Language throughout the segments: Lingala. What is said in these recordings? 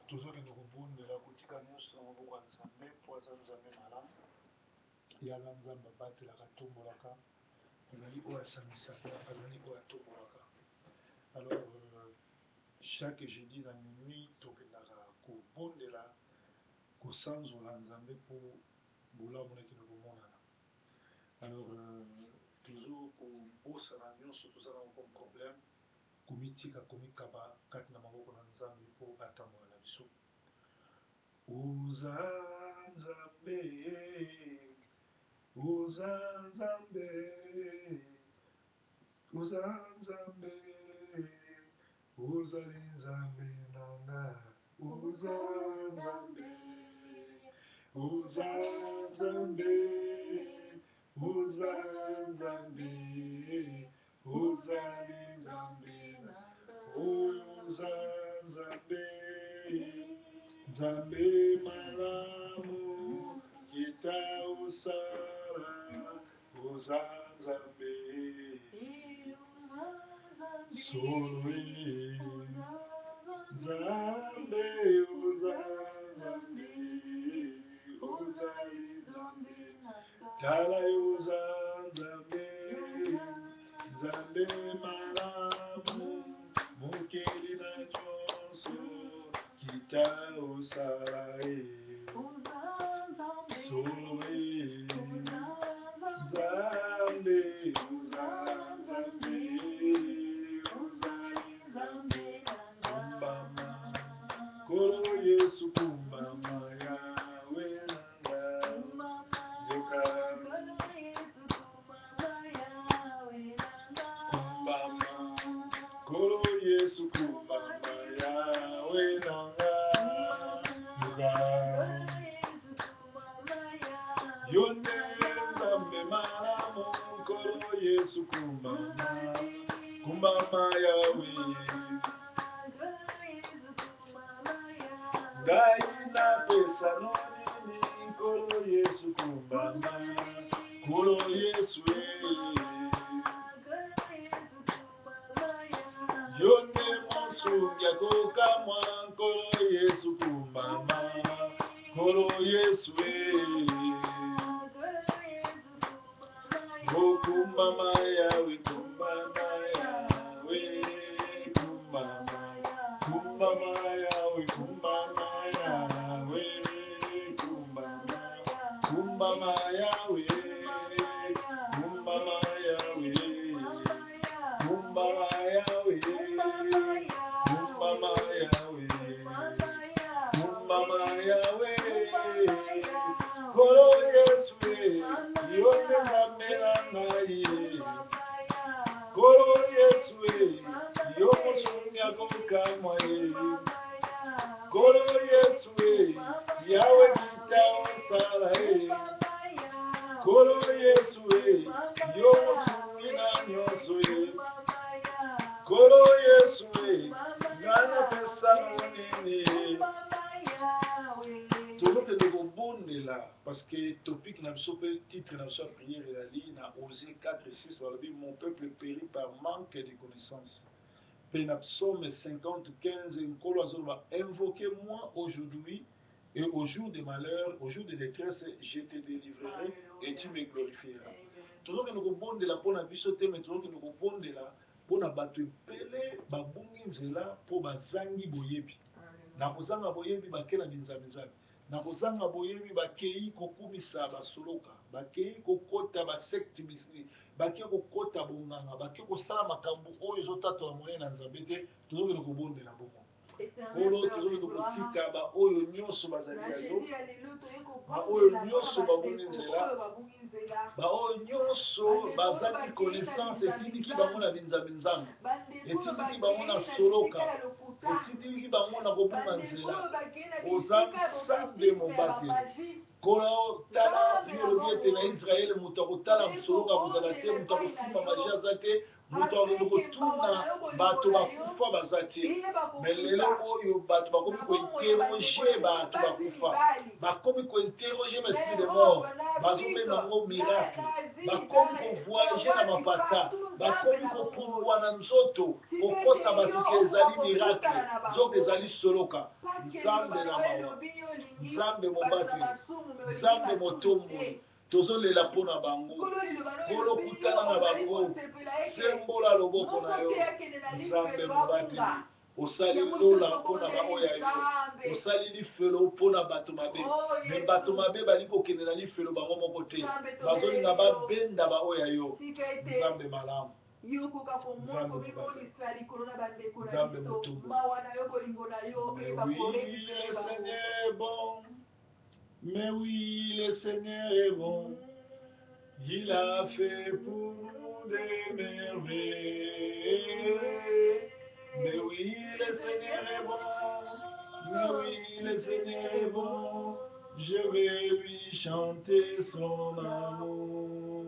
toujours que nous rebondons kotika nyonso na maboko ya nzambe mpo aza nzambe malamu yala nzambe abatelaka atombolaka azali oyo asangisaka azali oyo atombolaka. Alors chaque jeudi na minuit tokendaka kobondela kosanzola nzambe mpo bolamu naki na komonana. Alors toujours kobosana nyonso tozala comme problème komitika komikaba kati na maboko na nzambe mpo atambola na biso. Uza nzambe, uza nzambe, uza nzambe, uzali nzambe nanga. Uza nzambe, uza nzambe, uza nzambe, uzali nzambe nanga. Uza nzambe, nzambe malamu kita usala. Uza nzambe, soli nzambe, uza nzambe, uzali nzambe tala. Uza nzambe, nzambe malamu mokeli na nyonso kita osala. Soli nzambe, uza nzambe, uzali nzambe kumbama kolo Yesu kumbama yawe nanga yoka kumbama kolo Yesu kumbama yawe nanga yoka yonde nzambe malamu kolo Yesu kumbama kumbama yawe ngai na pesa nonini kolo Yesu kumbama kolo Yesu yonde mosungia kokamwa kolo Yesu kumbama kolo Yesu kumbama yawe kumbama yawe kumbama kumbama yawe kumbama yawe kumbama kumbama yawe kumbama yawe kumbama yawe kumbama yawe kumbama yawe kolo Yesu yonde nzambe nangai kolo Yesu yo mosungia kokamwa kolo Yesu yawe kita osala kolo Yesu yo mosungi na nyonso kolo Yesu ngana pesa nonini toloke de kobondela parce que topic na biso pe titre na biso ya prière ezali na Osée 4:6 balobi mon peuple périt par manque de connaissance. Pe na psaume 50:15 nkolo azoloba invoquez-moi aujourd'hui et au jour de malheur, au jour de détresse, je te délivrerai et tu me glorifieras. Toloke de kobondela mpona biso te mais toloke de kobondela mpona bato ebele babungi nzela mpo bazangi boyebi. Na kozanga boyebi bakela binzambe na kozanga boyebi bakei kokumisa basoloka bakei kokota basekte bisiri bakei kokota bonganga bakei kosala makambo oyo ezotatola monene na nzambe te. Tozokende kobondela bongo kolo tozokende kotika baoyo nyonso bazali yazo baoyo nyonso babungi nzela baoyo nyonso bazali connaissance etindiki bango na binzambe etindiki bango na soloka etindiki bango na kobunga nzela ozangi mobati kolo tala yolobi ete na Israele moto akotala msoloka kozala te moto akosimba maji aza te moto akotuna bato bakufa baza te. Mais lelo oyo bato bakomi kointerroger bato bakufa bakomi kointerroger l'esprit de mort bazobenga ngo miracle bakomi kovoyager na mapata bakomi kopulwa na nzoto kokosa bato ke ezali miracle nzoto ezali soloka nzambe na mawa nzambe mobateli nzambe motomboli tozolela mpo na bango kolo kutana na bango sembola loboko na yo nzambe mobateli osali lola mpo na baoyo yo osali lifelo mpo na bato mabe me bato mabe bali kokende na lifelo bango moko te bazolinga babenda baoyo yo nzambe malamu nzambe motumbu mais oui le Seigneur est bon il a fait pour nous des merveilles. Mais oui, le Seigneur est bon. Mais oui, le Seigneur est bon. Je vais lui chanter son amour.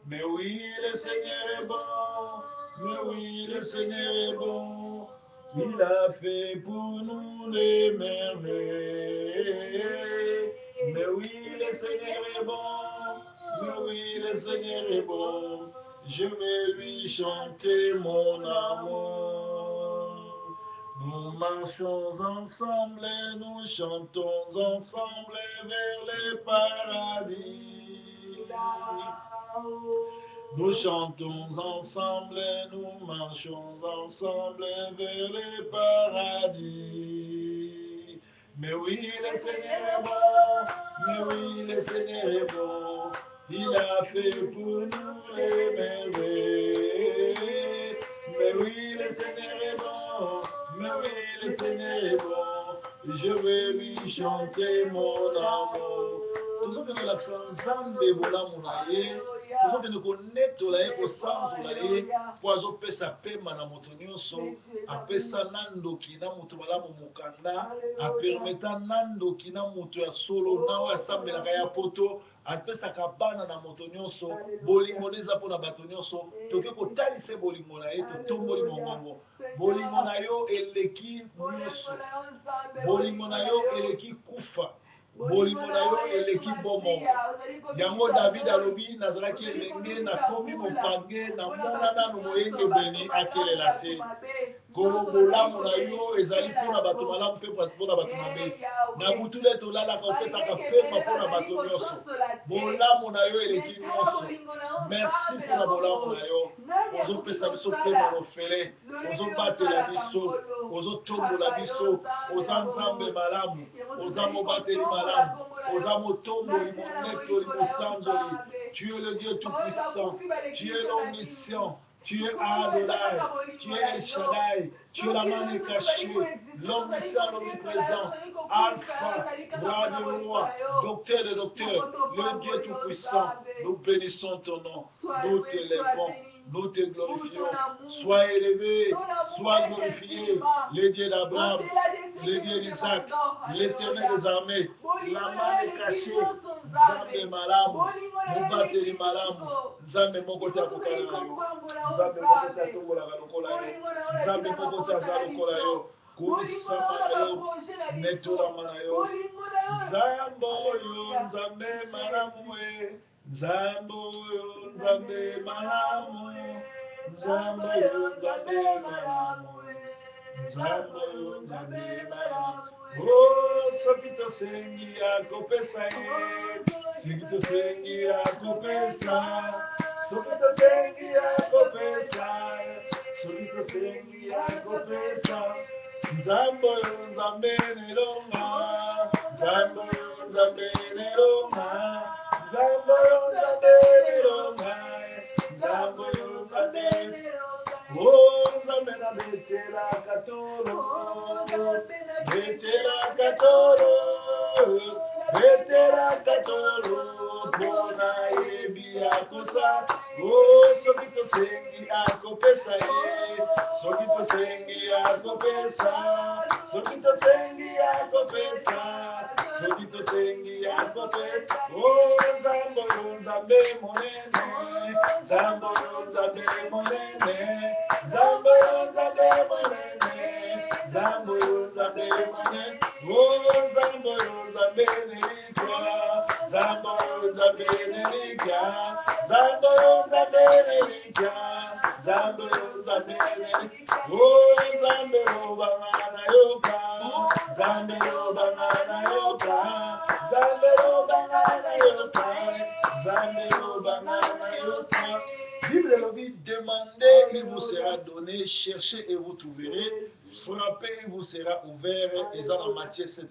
Mais oui, le Seigneur est bon. Mais oui, le Seigneur est bon. Il a fait pour nous des merveilles. Mais oui, le Seigneur est bon. Mais oui, le Seigneur est bon. Je vais lui chanter mon amour. Nous marchons ensemble et nous chantons ensemble vers le paradis. Nous chantons ensemble et nous marchons ensemble vers le paradis. Mais oui, le Seigneur est bon. Mais oui, le Seigneur est bon. Il a fait pour nous les merveilles. Mais oui, le Seigneur est bon. Mais oui, le Seigneur est bon. Je vais lui chanter mon amour. Tozokende lakisa nzambe bolamu na ye tozokende konetola ye kosanzola ye po azopesa pema na moto nyonso apesa na ndoki na moto malamu mokanda apermeta na ndoki na moto ya solo na oyo asambelaka ya poto apesaka bana na moto nyonso bolingo eza mpo na bato nyonso toke kotalisa bolingo na ye totomboli mongongo bolingo na yo eleki nyonso bolingo na yo eleki kufa bolingo na yo eleki bomo yango David alobi nazalaki elenge nakomi mopange namona nanu moyenge beni akelela te kolo bolamu na yo ezali mpona bato malamu mpe mpona bato mabe na butu nde tolalaka opesaka pema mpona bato nyonso bolamu na yo eleki nyonso merci mpona bolamu na yo ozopesa biso pema lofele ozobatela biso ozotombola biso oza nzambe malamu oza mobateli malamu oza motomboli monetoli mosanzoli tu es le Dieu tout puissant tu es l'omniscient tu es Adonai, tu es El Shaddai, tu es la main cachée, l'omniscient, l'omniprésent, Alpha, roi de roi, docteur de docteur, le Dieu tout-puissant. Nous bénissons ton nom, nous t'élèvons, nous te glorifions. Sois élevé, sois glorifié, le Dieu d'Abraham, le Dieu d'Isaac, l'éternel des armées, la main cachée, Nzambe malamu, Mubateli malamu, Nzambe mokota kokala na yo. Nzambe mokota tombolaka lokola yo. Nzambe mokota aza lokola yo. Kumisama na yo, netolama na yo. Nzambe oyo, Nzambe malamu e. Nzambe oyo, Nzambe malamu e. Nzambe oyo, Nzambe malamu e. Nzambe oyo, Nzambe malamu. Oh, soki tosengi akopesa ye. Soki tosengi akopesa. Soki tosengi akopesa. Soki tosengi akopesa. Nzambe oyo Nzambe nelonga. Nzambe oyo Nzambe nelonga. Nzambe oyo Nzambe nelonga. Nzambe oyo Nzambe nelonga. Oh, Nzambe na betela katolo. Betela katolo. Betela katolo. Bona yebi akosa. Oh, soki tosengi akopesa ye. Soki tosengi akopesa. Soki tosengi akopesa. Soki tosengi akopesa. Oh, Nzambe oyo Nzambe monene. Nzambe oyo Nzambe monene. Nzambe oyo Nzambe monene. Nzambe oyo Nzambe monene. Oh, Nzambe oyo Nzambe nelika. Nzambe oyo Nzambe nelika. Zando yo Zamerika, Zando yo Zamerika, oh Zando yo Bangana yoka, Zando yo Bangana yoka, Zando yo Bangana yoka, Zando yo Bangana yoka. Bible le dit, demandez, il vous sera donné, cherchez et vous trouverez, frappez, il vous sera ouvert. Et ça dans Matthieu 7,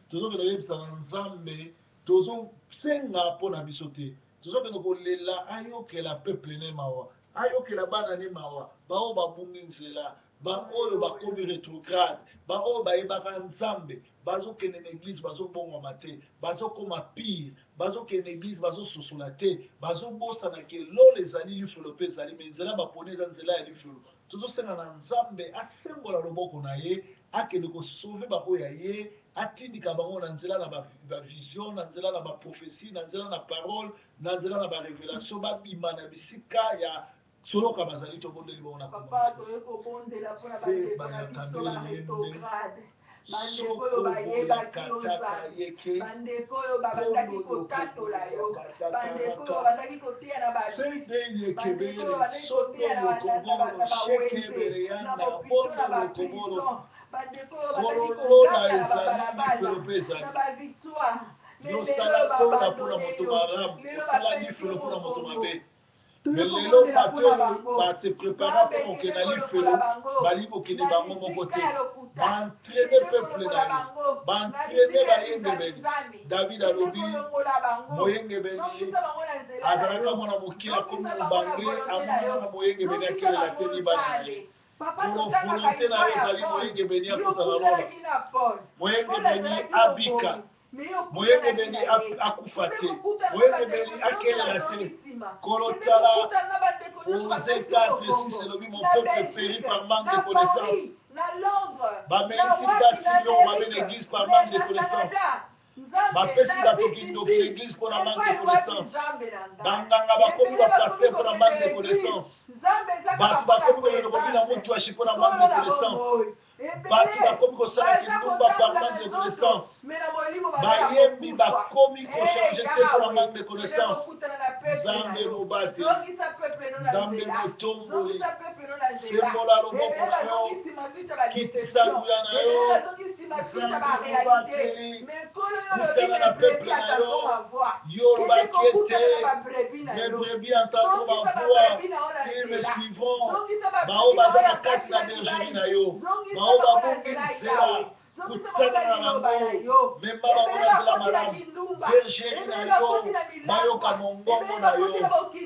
toujours que le livre dans Nzambe, toujours senga pour na bisoté. Toujours que nous lela ayo que la peuple ne mawa, ayo que la bana ne mawa, ba o ba bungi nzela, ba oyo ba komi rétrograde, ba o ba ebaka Nzambe, bazo que na église bazo bongo maté, bazo koma pire, bazo que na église bazo sosola te, bazo bosa na ke lo les ali lifolo pe zali mais nzela ba pone za nzela ya lifolo. Toujours senga na Nzambe asembola loboko na ye, akende ko sauver ba oyo ya ye. Atindika bango na nzela na ba vision, na nzela na ba prophétie, na nzela na parole, na nzela na ba révélation, ba bima na bisika ya soloka bazali to bondeli bango na papa to bondela pour la bande na biso ba rétrograde. Bande koyo bayebaki yo nzambe, bande koyo babandaki kotatola yo, bande koyo babandaki koteya na babisi, bande koyo babandaki koteya na bawenze, na bopito na baprison, bande koyo babandaki koganga na babalabala, na bavictoire. Losala kola pour moto marabu, losala lifelo pour moto mabe. Mais lelo bato ba se prépara pour que na lifelo bali bokene bango moko te. Ba entraîner peuple na yo, ba entraîner ba yenge beni. David alobi moyenge beni azalaka mwana mokie akomi mobange amonaka moyenge beni akelela te libala na ye. Volonté na yo ezali moyenge beni akozala lola, moyenge beni abika, moyenge beni akufa te, moyenge beni akelela te. Kolotala Osée 4:6 elobi mon peuple périt par manque de connaissance. Bamesi basi yo babe l'église par manque de connaissance. Bapesi bato kindoki l'église pour la manque de connaissance. Banganga bakomi bapaster pour la manque de connaissance. Bato bakomi kokomi na mutu ashi pour la manque de connaissance. Bato bakomi kosala kindumba par manque de connaissance. Bayembi bakomi kochange te pour la manque de connaissance. Nzambe mobate, Nzambe motomboli, sembola loboko na yo, kitisa nguya na yo, Nzambe mobateli, kutana na peuple na yo, yo bakete, mes brebis entendront ma voix, ils me suivront, bao baza na kati na bergerie na yo, bao babungi nzela, kutana na bango, mema bango na nzela malamu, bergerie na yo, bayoka mongongo na yo,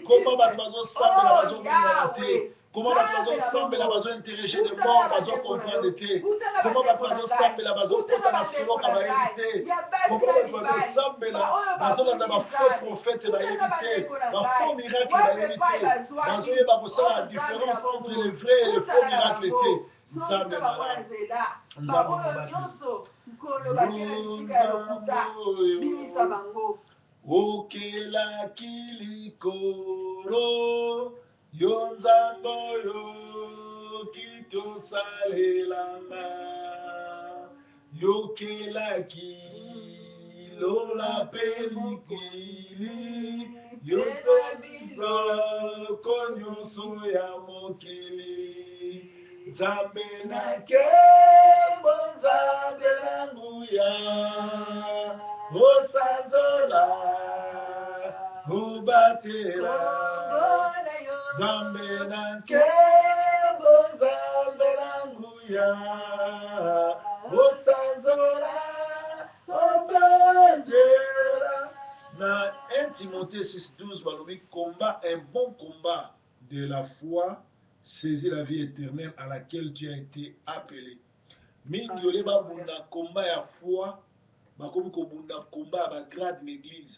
comment bato bazosambela bazomona te, comment bato bazosambela bazointerroge de mort bazocomprendre te, comment bato bazosambela bazokota na soloka bayebi te, comment bato bazosambela bazolanda bafaux prophète bayebi te, bafaux miracle bayebi te, bazoyeba kosala la différence entre le vrai et le faux miracle te. Nzambe malamu, Nzambe mobati, okelaki likolo yo nzambe oyo kitosalelanga yokelaki lola mpe mikili yope bisoko nyonso ya mokili nzambe na nkembo nzambe na nguya osanzola obatela nzambe na nkembo nzambe na nguya osanzola otanjela. Na 1 Timothée 6:12 balobi combat un bon combat de la foi, saisis la vie éternelle à laquelle tu as été appelé. Mingi ole babunda combat ya foi, bakomi kobunda combat ya bagrade l'église,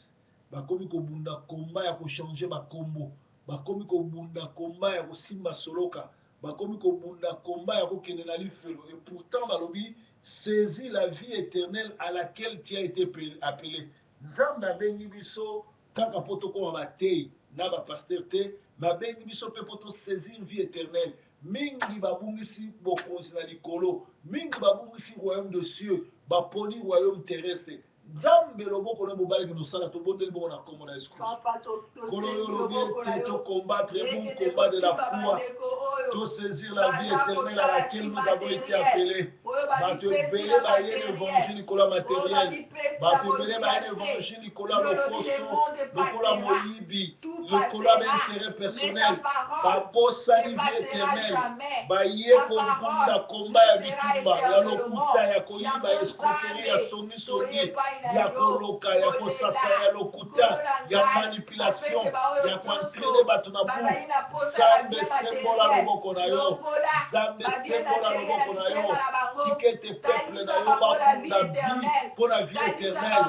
bakomi kobunda combat ya kochange bakombo, bakomi kobunda combat ya kosimba soloka, bakomi kobunda combat ya kokende na lifelo. Et pourtant balobi saisis la vie éternelle à laquelle tu as été appelé. Nzambe abengi biso kaka po tokoma batei na bapaster te, babengi biso mpe po tosaisir vie éternelle. Mingi babungisi bokonzi na likolo, mingi babungisi royaume de cieux, baponi royaume terrestre. Nzambe loboko na mobali que nous sala to bondeli bongo na kombo na Yesu Christ. Papa, to Kolo lobi te to combattre le bon combat de la foi. To saisir la vie éternelle à laquelle nous avons été appelés. Va te belé ba yé l'évangile Nicolas matériel. Va te belé ba yé l'évangile Nicolas lokoso. Nicolas moyibi. Nicolas d'intérêt personnel. Ba bosani vie éternelle. Ba yé kombunda combat ya bitumba. Ya lokuta ya koyiba ya escroquerie ya soni soni. Ya koloka ya kosasa ya lokuta. Ya manipulation. Ya kwantrele bato na bu. Zambe sembola loboko na yo. Zambe sembola loboko na yo. Tikete peuple na yo bakunda bi pour la vie éternelle.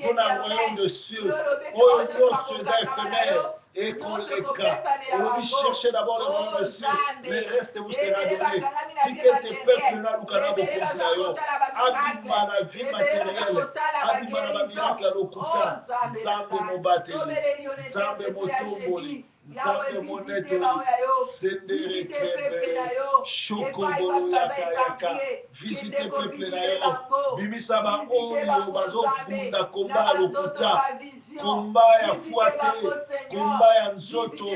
Pour la royaume de cieux. Oh nyonso eza éphémère. Et qu'on les cas. On lui chercher d'abord le royaume de cieux. Le reste vous sera donné. Tikete peuple na lukana bokonzi na yo. Abima na vie matérielle. Abima na ba miracle ya lokuta. Zambe mobateli. Zambe motomboli. Zambe monetoli. Sendere krebe. Shokobolo yaka yaka. Visite peuple na yo. Bimisa ba oyo bazokunda komba lokuta. Komba ya fuate. Komba ya nzoto.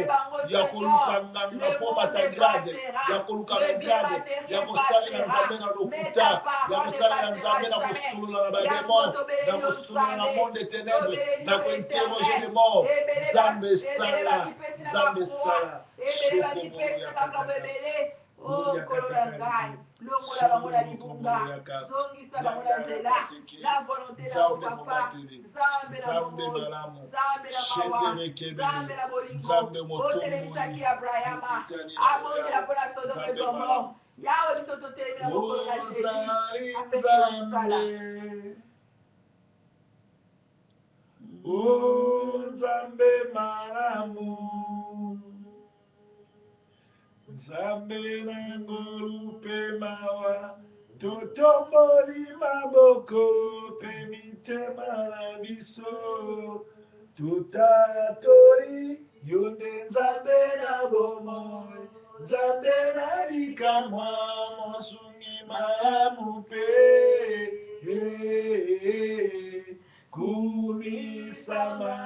Ya koluka nganga po matagrade. Ya koluka grade. Ya kosali na nzambe na lokuta. Ya kosali na nzambe na kosolola na bademon. Na kosolola na monde des ténèbres. Na kointerroger les morts. Zambe sala. Zambe sala. Shokobolo yaka. Oh, Kolorangai, longola bangola libunga, zongisa bangola nzela, la volonté na o papa, zambe na bobo, zambe na mawa, zambe na bolingo, otelebisaki Abrahama, abondela mpona Sodome et Gomorrhe, yawe biso totelemela mokolo na Jésus, apesi mosala. O Nzambe malamu, Nzambe nango lupe mawa, totomboli maboko pe mitema na biso, tutatoli yonde Nzambe na bomoi, Nzambe na likamwa monsungi malamu pe. Kumisama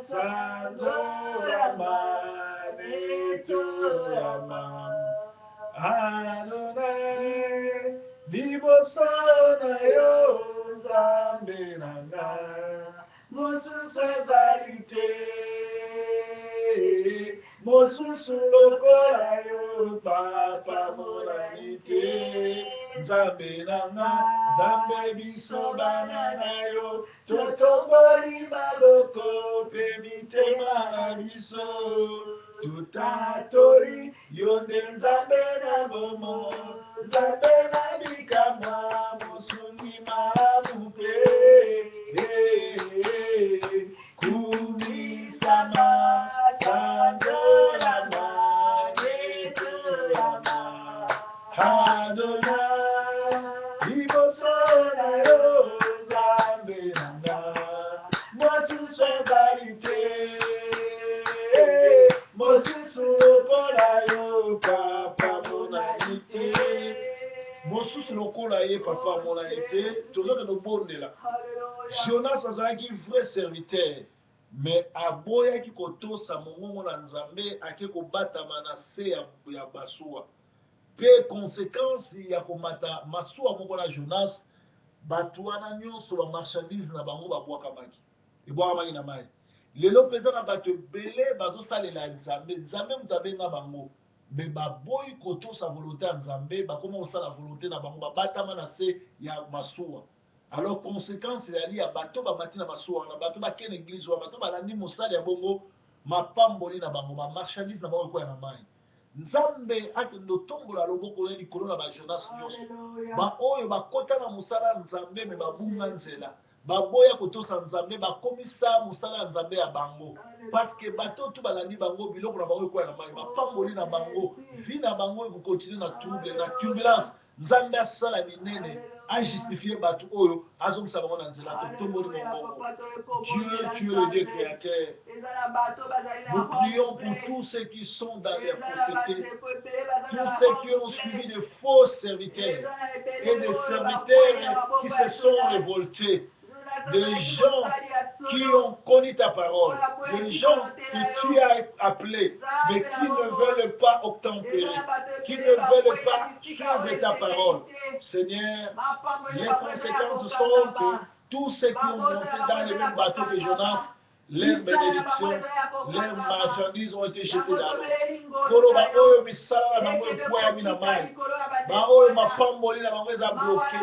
sanzorama netorama Adonai liboso na yo Nzambe nanga mosusu ezali te mosusu lokola yo papa molani te Nzambe nanga Nzambe biso bana na yo totomboli maboko pe mitema na biso tutatoli yo nde Nzambe na bomo Nzambe na likamwa mosungi malamu pe kumisama sanzolama netorama Adonai liboso na yo Nzambe nanga mosusu ezali te mosusu lokola yo papa monani te mosusu lokola ye papa monani te tozokende kobondela Jonas azalaki vrai serviteur mais aboyaki kotosa mongongo na Nzambe ake kobatama na se ya basuwa pe conséquence ya komata masuwa moko na Jonas bato wana nyonso bamarchandise na bango babwakamaki ebwakamaki na mai lelo mpenza na bato ebele bazosalela Nzambe Nzambe moto abenga bango me baboyi kotosa volonté ya Nzambe bakoma kosala volonté na bango babatama na se ya masuwa alors conséquence ezali ya bato bamati na masuwa wana bato bakende église wana bato balandi mosala ya bongo mapamboli na bango bamarchandise na bango ekoya na mai Nzambe akende otombola loboko na likolo na bajonas nyonso baoyo bakota na mosala ya Nzambe me babunga nzela baboya kotosa Nzambe bakomisa mosala ya Nzambe ya bango parce que bato tu balandi bango biloko na bango ekoya na mai bapamboli na bango vi na bango ekokontinue na trouble na turbulence Nzambe asala minene ajustifie bato oyo azongisa bango na nzela totomboli mongongo Dieu tu es le Dieu créateur. Nous prions pour tous ceux qui sont dans les faussetés, tous ceux qui ont suivi de faux serviteurs et des serviteurs qui se sont révoltés. des gens qui ont connu ta parole, des gens que tu as appelés, mais qui ne veulent pas obtempérer, qui ne veulent pas suivre ta parole. Seigneur, les conséquences sont que tous ceux qui ont monté dans le même bateau que Jonas, leurs bénédictions, leurs marchandises ont été jetées dans l'eau. Koloba oyo misala na bango ekweyami na mai, baoyo mapamboli na bango eza bloqué,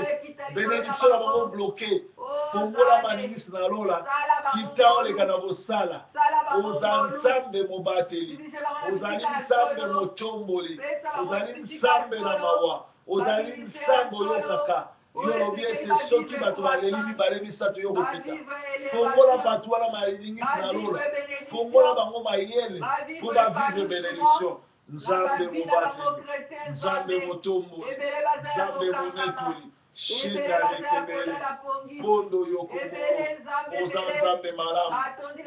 bénédiction na bango bloqué, fongola maningisi na lola, kita oleka na bosala, oza nzambe mobateli, ozali nzambe motomboli, ozali nzambe na mawa, ozali nzambe oyokaka. Yo lobi ete soki bato baleli mibale misato yo kopita, fongola bato wana malingisi na lola, fongola bango mayele mpo bavivre bénédiction. Nzambe mobateli, nzambe motomboli, nzambe monetoli, shekalekebele, pondo yokomolo, oza nzambe malamu,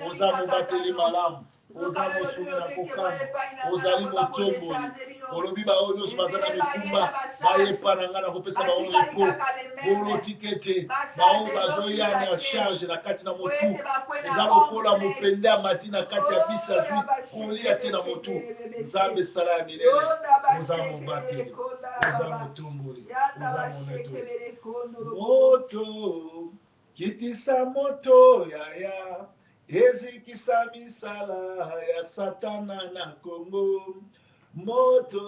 oza mobateli malamu, oza mosungi na kokamba, ozali motomboli. Olobi baoyo nyonso baza na bitumba bayepa na ngai na kopesa bango repo bolotiki ete baoyo bazoya na charge na kati na motu eza lokola mopende ya mati na kati ya bisa zwi kolia te na motu. Nzambe sala ya minene, oza mobateli, oza motomboli, oza monetoli. Moto kitisa moto yaya ezikisa misala ya satana na Kongo. Moto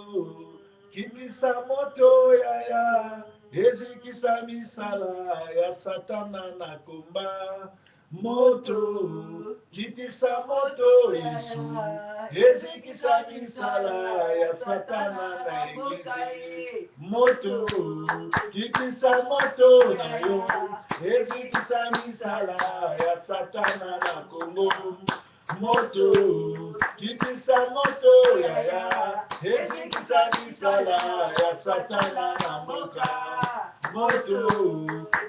kitisa moto yaya ezikisa misala ya satana na komba. Moto kitisa moto Yesu ezikisa misala ya satana na eglise. Moto kitisa moto na yo ezikisa misala ya satana na Kongo. Moto kitisa moto yaya ezikisa misala ya satana na mboka. Moto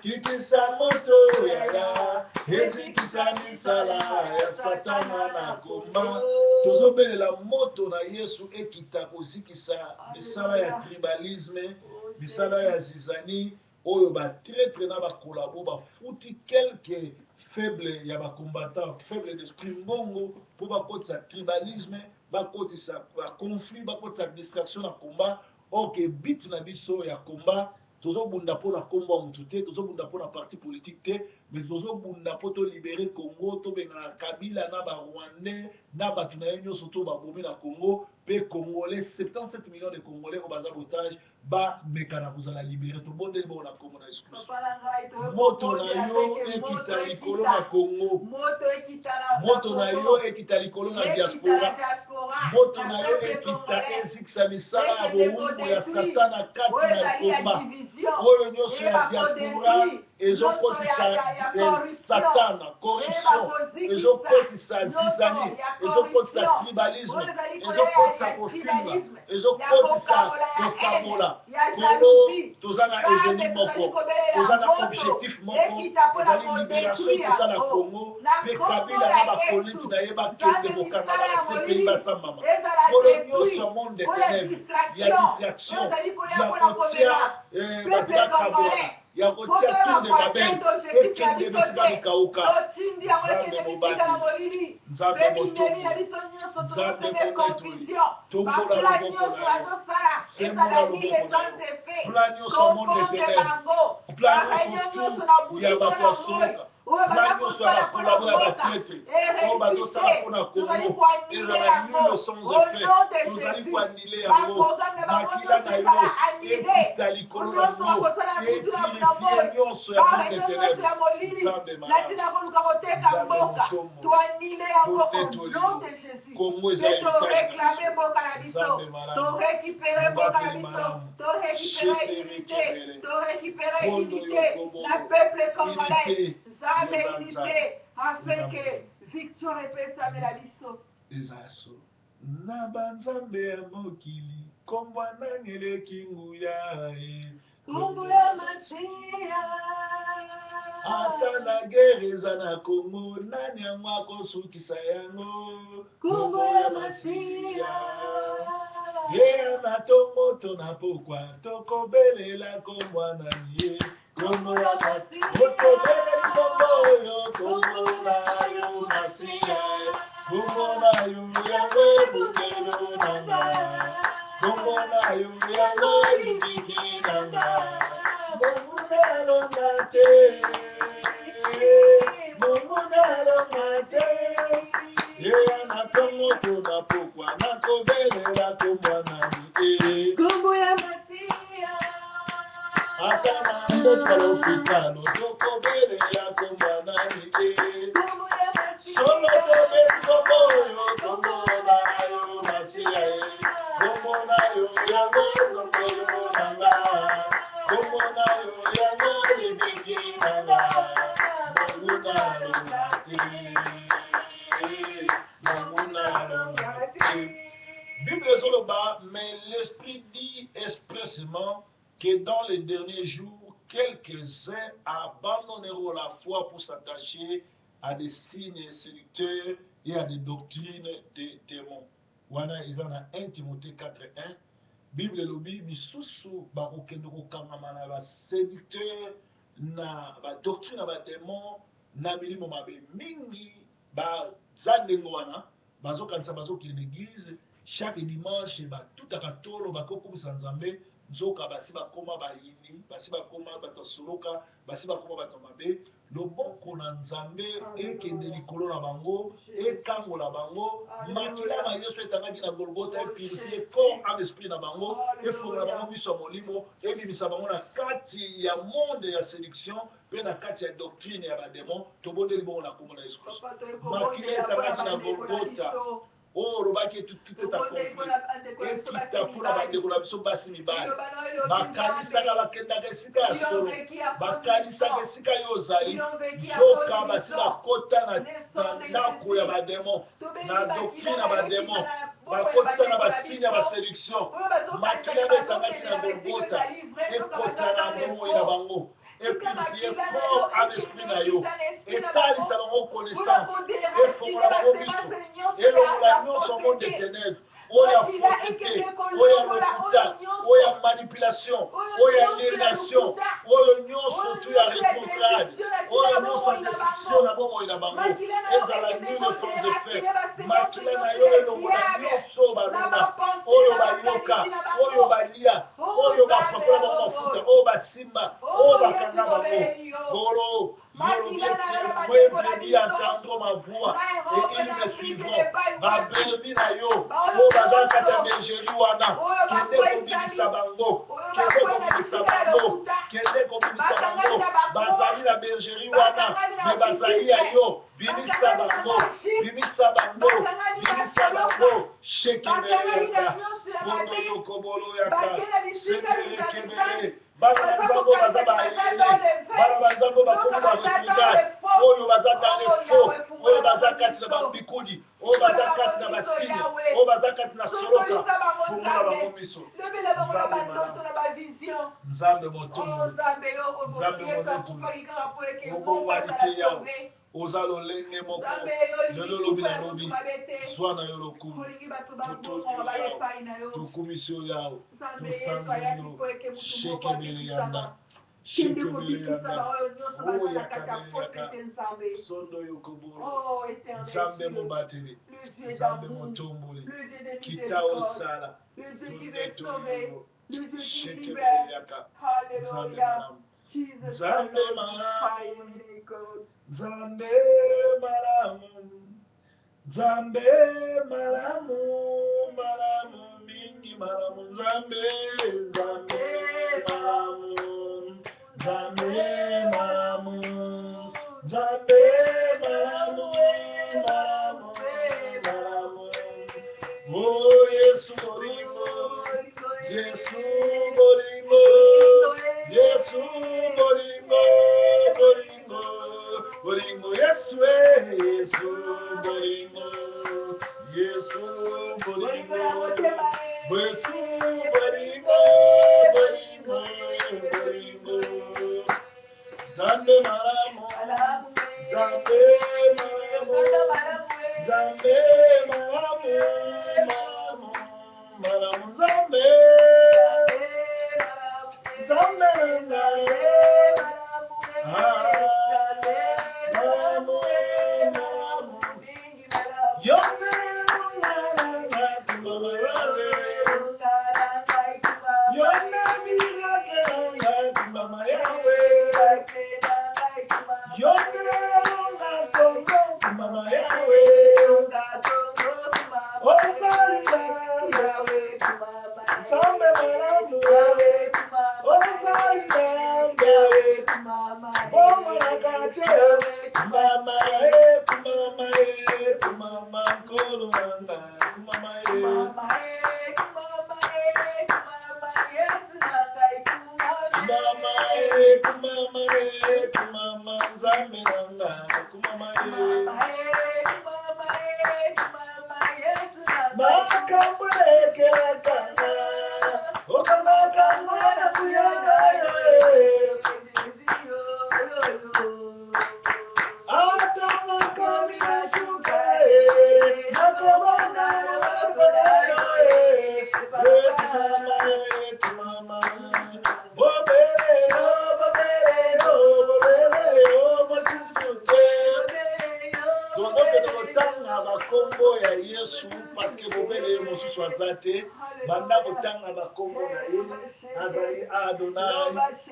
kitisa moto yaya ezikisa misala ya satana na komba. Tozobelela moto na Yesu ekita kozikisa misala ya tribalisme, misala ya zizani oyo batretre na bakolabo bafuti quelque faible ya bakombatant, faible d'esprit mbongo pour bakotisa tribalisme, bakotisa conflit, bakotisa distraction na combat. Ok, bit na biso ya combat tozobunda mpo na kombo ya mutu te, tozobunda mpo na parti politique te, mais tozobunda mpo tolibere Congo, tobengana Kabila na barwandais na bato na ye nyonso to babomi na Congo, pe Congolais 77 millions de Congolais au baza otage bameka na kozala libere. Tobondeli bongo na kombo na Yesu Kristo. Moto na yo ekita likolo na Congo, moto na yo ekita likolo na diaspora, moto na yo ekita ezikisa misala ya bowumbu ya satana kati na komba oyo nyonso ya diaspora ezokotisa satana, corruption, ezokotisa zizani, ezokotisa tribalisme, ezokotisa kofinga, ezokotisa kokabola. Kolo toza na eveni moko, toza na objectif moko, ezali libération toza na Congo, pe Kabila na bakoliti na ye bakende kokanga na CPI basambama. Kolo nyonso ya monde des ténèbres, ya distraction, ya kotia bato bakabola, ya kotia tour de Babel ekende bisika bikauka. Nzambe mobati, nzambe motomboli, nzambe monetoli, tombola loboko na yo, sembola loboko na yo, plan nyonso monde des ténèbres, plan nyonso tu ya bato basoka, plan nyonso ya bakolabo ya batraite oyo bazosala mpona Congo ezala nino sans effet, tozali koandile yango, makila na yo ekita likolo na yo, epurifie nyonso ya monde des ténèbres. Nzambe malamu, nzambe motombo, monetoli, Congo eza etage na biso, nzambe malamu, mobapeli malamu, shetere kebele, pondo yokobolo, unité, unité, afin que victoire epesamela biso. ezaso na banzambe ya mokili kombwa nangeleki nguya kombo ya Masiya. ata na gere eza na Kongo nani yango akosukisa yango kombo ya Masiya. ye na tongo to na pokwa tokobelela kombwa na ye Kombo ya Masiya. Otobele kombo yo, kombo na yo Masiya. Kombo na yo yango bukelo nanga. Kombo na yo yango libiki nanga. Mungu na longa te. Mungu na longa te. Yeya na tongo to na pokwa na kobele la komwana ni. Kombo ya Masiya. Ata na mboka l'hôpital, tokobele ya komwana ni. Kombo ya Masiya. Solo tobe kombo yo, kombo na yo Masiya. Kombo na yo yango tokolo nanga. Kombo na yo yango libiki nanga. Mungu na longa te. Mungu na longa te. Bible Zoloba, mais l'Esprit dit expressément que dans les derniers jours, quelques-uns abandonneront la foi pour s'attacher à des signes séducteurs et à des doctrines des démons. Wana izana 1 Timothée 4:1. Bible lobi misusu bakokende kokangama na ba séducteur na ba doctrine na ba démon na milimo mabe mingi ba zandengo wana bazokanisa bazokende l'église chaque dimanche batutaka tolo bakokumisa nzambe nzoka basi bakoma bayini basi bakoma bato soloka basi bakoma bato mabe loboko na nzambe ekende likolo na bango ekangola bango makila na yesu etangaki na golgota epurifie corps ame esprit na bango efongola bango miso ya molimo ebimisa bango na kati ya monde ya séduction mpe na kati ya doctrine ya bademon tobondeli bongo na kombo na yesu kristo makila etangaki na golgota oh lobaki tuteta ekita mpona bandeko na biso basi mibali bakanisaka bakendaka esika ya solo bakanisaka esika yo ozali zoka basi bakota na ndako ya bademon na doctrine ya bademon bakota na basine ya baséduction makila betangaki na golgota ekota na bomoi na bango epurifie corps ame esprit na yo etalisa bango connaissance efongola bango miso elongola nyonso monde des ténèbres oya fausseté oya lokuta oya manipulation oya aliénation oyo nyonso tu ya rétrograde oyo nyonso ya destruction na bomoi na bango ezala nul sans effet makila na yo elongola nyonso balonga oyo bayoka oyo balia oyo bapakola bango mafuta oyo basimba oyo bakanga bango bolo moi brebis entendront ma voix et ils me suivront babelemi na yo oyo baza kati ya bergerie wana kende kobimisa bango kende kobimisa bango kende kobimisa bango bazali na bergerie wana me bazali ya yo bimisa bango bimisa bango bimisa bango shekebeleyaka bono yokobolo yaka sendelekebele bana banzambo baza baelele bana banzambo bakomi barefugal oyo baza dans le faux oyo baza kati na bambikudi oyo baza kati na basine oyo baza kati na soloka fungula bango miso nzambe motumbu nzambe monetulu okowalite yawo oza lolenge moko lelo lobi na lobi zwa na yo lokumu tokumisi yo yawo tosanzi yo shekebele yanda shekebele yanda oyakabeleyaka sondo yokobolo nzambe mobateli nzambe motomboli kita osala tondetolilo shekebeleyaka nzambe malamu nzambe malamu nzambe malamu nzambe malamu malamu mingi malamu nzambe nzambe malamu nzambe malamu nzambe malamu malamu malamu oh yesu bolingo yesu bolingo yesu bolingo bolingo bolingo yesu yesu bolingo yesu bolingo yesu bolingo bolingo bolingo nzambe malamu nzambe malamu nzambe malamu malamu malamu nzambe nzambe nzambe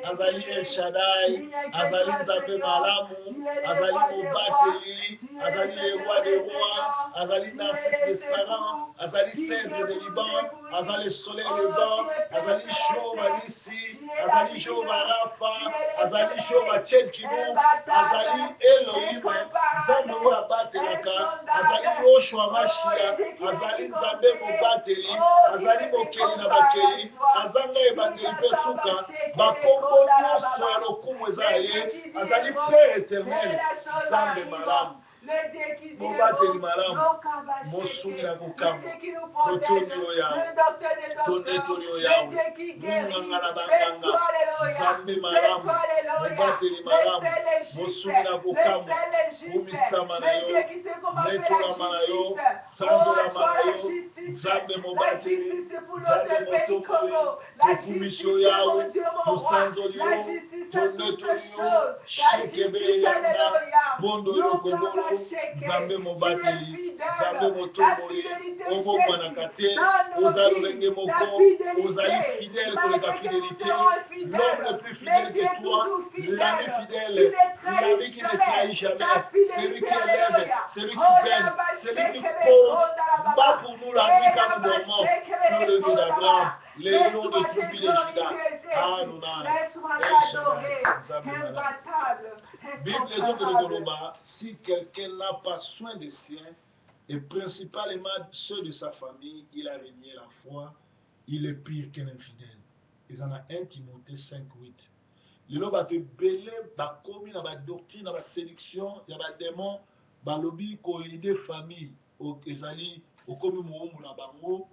Azali El Shaddai, Azali Nzambe Malamu, Azali Mobateli, Azali le roi des rois, Azali Narcisse de Saran, Azali Cèdre de Liban, Azali Soleil Levant, Azali Shova Nissi, Azali Shova Rafa, Azali Shova Tchelkinou, Azali Elohim, Nzambe wa Batelaka, Azali Yoshua Mashia, Azali Nzambe Mobateli, Azali Mokeli na Bakeli, Azanga Ebangeli Pesuka, Bakombo nyonso ya lokumu eza ye, azali Père éternel, Nzambe malamu, mobateli malamu, mosuni na kokamba, totondi yo yawe, tondetoli yo yawe, munganga na banganga, Nzambe malamu, mobateli malamu, mosuni na kokamba, kumisama na yo, netolama na yo, sanzolama na yo, Nzambe mobateli, Nzambe motomoli, tokumisio yawe, tosanzoli yo, tondetoli yo, shekebele yanda, bondo yo kobolo, Nzambe mobateli, Nzambe motomoli, obo mwanaka te, oza lolenge moko, ozali fidèle koleka fidélité, l'homme le plus fidèle que toi, l'ami fidèle, l'ami qui ne trahit jamais, celui qui élève, celui qui donne, celui qui pose, pas pour nous la nuit quand nous dormons, sur le dos d'Abraham, les lions de tribu de Juda, Adonai, El Shaddai, Nzambe malamu. Bible les autres de Goloba, si quelqu'un n'a pas soin des siens, et principalement ceux de sa famille, il a renié la foi, il est pire qu'un infidèle. Ils en ont 1 Timothée 5:8. Lelo bato belé bakomi na ba doctrine na ba séduction ya ba démon balobi ko aider famille ezali okomi mohumu na bango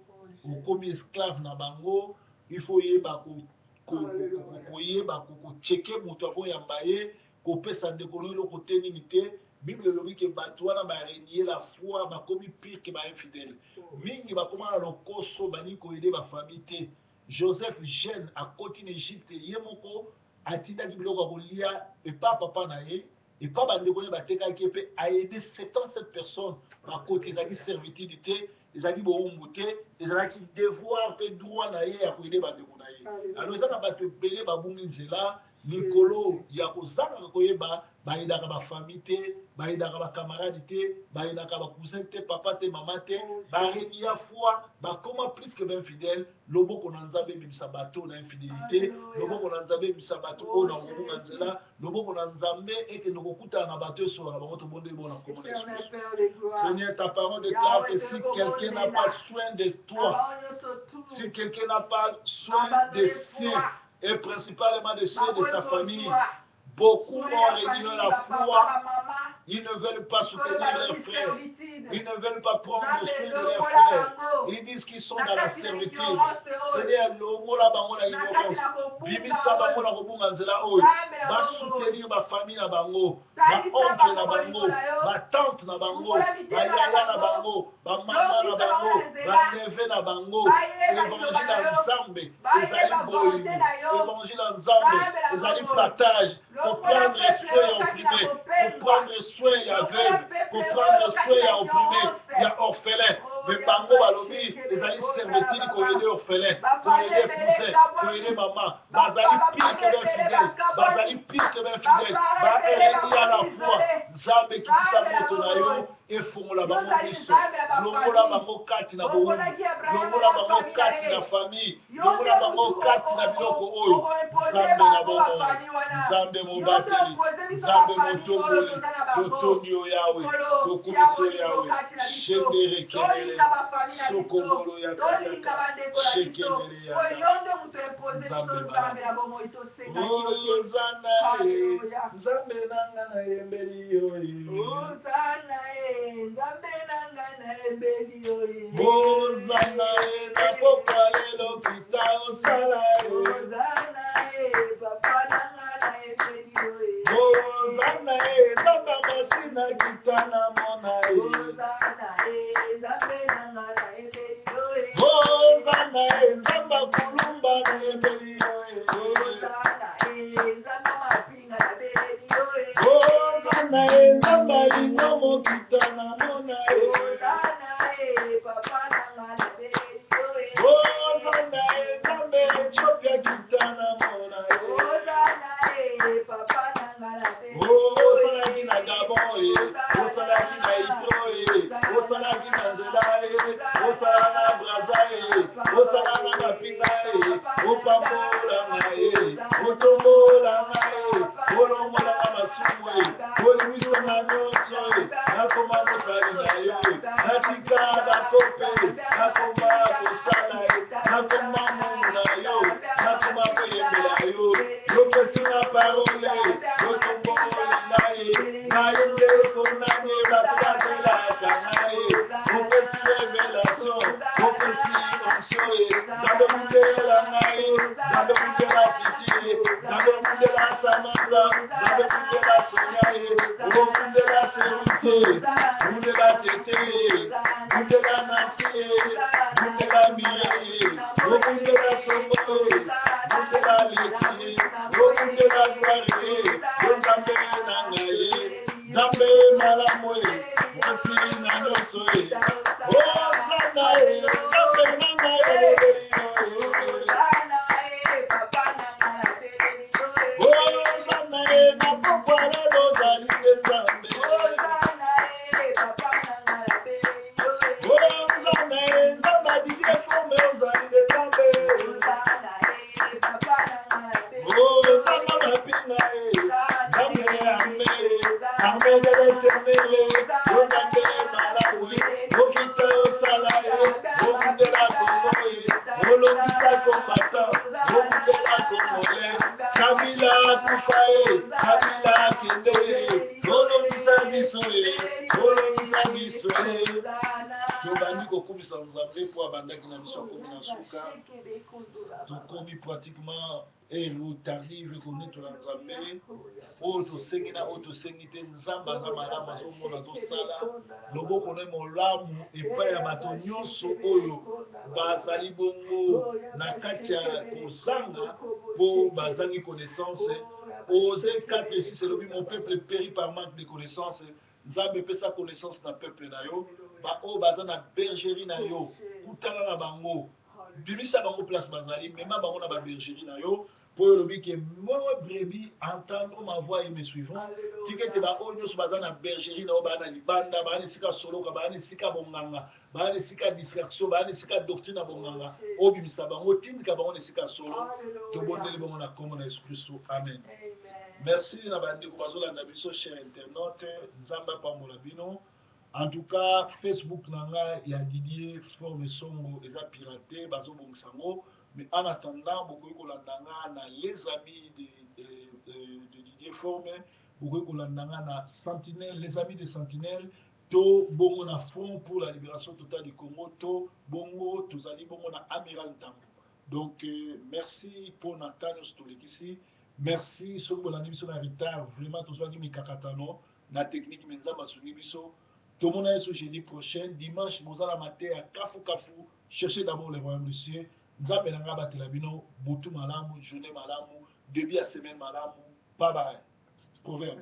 okomi esclave na bango il faut yeba ko yeba ko checker moto avo yamba ye ko pesa ndeko lo côté nini te. Bible lobi ke bato wana ba renier la foi bakomi pire que ba infidèle mingi bakoma na lokoso bani ko aider ba famille te. Joseph jeune à côté d'Égypte yemoko atindaki biloko kolia epa papa na ye epa bandeko ye batekaki mpe aide 77 personnes bakoti ezalaki servitude te ezalaki bowumbu te ezalaki devoir mpe droit na ye ya koyede bandeko na ye. Alors eza na bato ebele babungi nzela likolo ya kozangaka koyeba bayedaka bafamille te bayedaka bakamarade te bayedaka bakousin te papa te mama te bareni ya foi bakoma plus que bainfidèle loboko na nzambe ebimisa bato na infidélité loboko na nzambe ebimisa bato oyo na kobuka nzela loboko na nzambe ekende kokutana na bato esolaka bango tobondeli bona komona Jésus. Seigneur, ta parole déclare que si quelqu'un n'a pas soin de toi, si quelqu'un n'a pas soin de siens et principalement de ceux de sa famille, beaucoup ont renié la foi. Ils ne veulent pas soutenir leurs frères. Ils ne veulent pas prendre soin de leurs frères. Ils disent qu'ils sont dans la servitude. C'est-à-dire, l'homo la bango la ignorance. Bimisa bango la robunga nzela oyo. Va soutenir ma famille na bango. Ma oncle na bango. Ma tante na bango. Ma yaya na bango. Ma maman na bango. Ma neveu na bango. Évangile na Nzambe. Ezali bolingo. Évangile na Nzambe. Ezali partage. Pour prendre soin et opprimé. Pour prendre soin et aveugle. Pour prendre soin et opprimé. Il y a orphelin. Mais bango balobi. Ezali servitude pour aider orphelin. Pour aider cousin. Pour aider maman. Bazali pire que d'un fidèle. Bazali pire que d'un fidèle. Ba ereni à la foi. Nzambe kitisa moto na yo efongola bango miso longola bango kati na boumbu longola bango kati na famille longola bango kati na biloko oyo Nzambe na bomoi Nzambe mobateli Nzambe motomboli totondi o yawe tokumisi o yawe shekere kenele sokongolo ya kataka shekere ya Nzambe ozana Nzambe nanga na yembeli yo ozana Nzambe nanga na yembeli yo ozana na pokwa lelo kita osala ozana papa nanga na yembeli yo ozana Nzambe masina kita na mona ozana Nzambe nanga na yembeli yo ozana Nzambe kulumba na yembeli yo ozana Nzambe mapinga na yembeli yo ozana Nzambe lingomo kita na mona ozana papa nanga na yembeli yo ozana Nzambe chopya kita na mona ozana papa nanga na yembeli yo osalaki na Gabon osalaki na Itro osalaki na Nzela osala na Brazzaville osala na Mapinga opambola ngaye otombola ngaye olongola na masumu olimisa na nyonso nakoma mosali na yo natika bakope nakoma kosala nakoma momu na yo nakoma koyembela yo yopesi na parole yotombola ngaye nayo nde fonane bakubazelaka ngaye opesi revelation opesi onction Nzambe mundela ngaye Nzambe mundela titi Nzambe mundela Samantha Nzambe mundela Sonyaye mundela Serite mundela Tete mundela Nancy mundela Mireille mundela Songo mundela Leti mundela Gloire Nzambe nangaye Nzambe malamu mwasi na nyonso ozana Nzambe nangaye tokomi pratiquement ero tardive koneto na Nzambe oyo tosengi na oyo tosengi te Nzambe aza malamu azomona tosala loboko na molamu epai ya bato nyonso oyo bazali bongo na kati ya kozanga mpo bazangi connaissance Osée 4:6 elobi mon peuple périt par manque de connaissance Nzambe epesa connaissance na peuple na yo baoyo baza na bergerie na yo kutana na bango bimisa bango place bazali mema bango na babergerie na yo po yolobi ke moi brebis entendre ma voix et me suivront tikete baoyo nyonso baza na bergerie na yo baa na libanda baa na esika soloka baa na esika bonganga baa na esika distraction baa na esika doctrine na bonganga obimisa bango tindika bango na esika solo tobondeli bango na kombo na Yesu Kristo amen. Merci na bandeko bazolanda biso cher internaute Nzambe apambola bino. En tout cas, Facebook nanga ya Didier Forme Songo eza piraté bazo bongsango mais en attendant beaucoup kolandanga na les amis de Didier Forme beaucoup kolandanga na Sentinelle les amis de Sentinelle to bongo na Front pour la libération totale du Congo to bongo tozali bongo na Amiral Ntambo. Donc merci pour Nathaniel Stolekisi. Merci sur la biso na retard vraiment tous qui mi kakatano na technique menza masungi biso. Tout le monde est ce jeudi prochain, dimanche, vous allez mater à Kafu. Cherchez d'abord le royaume du ciel. Nzambe nanga batelabino, butu malamu, journée malamu, début à semaine malamu. Bye bye. Proverbe.